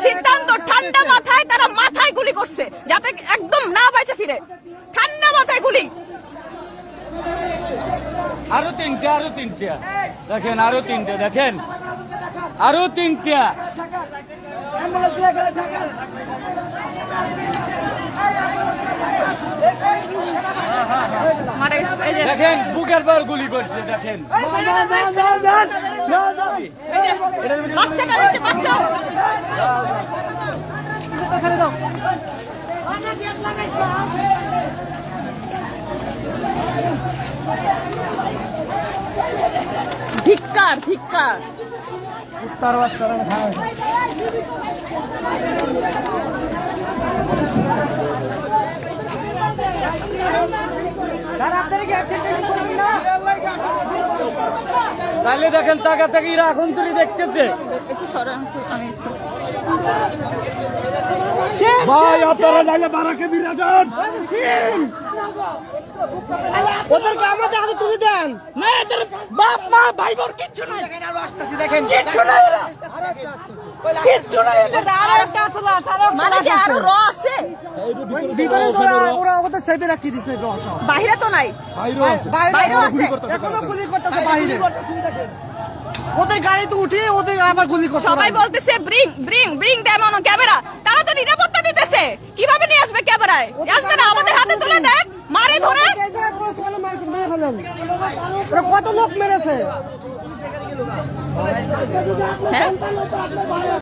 সিদ্ধান্ত ঠান্ডা মাথায় তারা মাথায় গুলি করছে যাতে একদম না বাইচে ফিরে। ঠান্ডা মাথায় গুলি। আরো তিনটা দেখেন, আরো তিনটা দেখেন, আরো তিনটা। দেখেন বুকের পর গুলি করছে। দেখেন ধিক্কার ধিক্কার। উত্তর বাচ্চারা তাহলে দেখেন টাকা থেকে এখন তুলি দেখতেছে। একটু সরান আমি ভাই আপনারা নাইলে বারাকে বিরা যান। ওদেরকে আমাদের হাতে তুলে দেন। না এদের বাপ মা ভাই বোন কিচ্ছু নাই। দেখেন কিচ্ছু নাই, কিচ্ছু নাই। মানে কি আরো র আছে ভিতরে ওরা ওদের সেভে রাখি দিছে। বাইরে তো নাই। বাইরেও আছে। এখনো গুলি করতেছে বাইরে। ওদের গাড়িতে উঠে ওদের আবার গুলি করছে। সবাই বলতেছে bring bring bring them on camera. তারা তো নিরাপত্তা দিতেছে, কিভাবে নিয়ে আসবে ক্যামেরায়? আসবে না, আমাদের হাতে তুলে দেখ, মারে ধরে। কত লোক মেরেছে। হ্যাঁ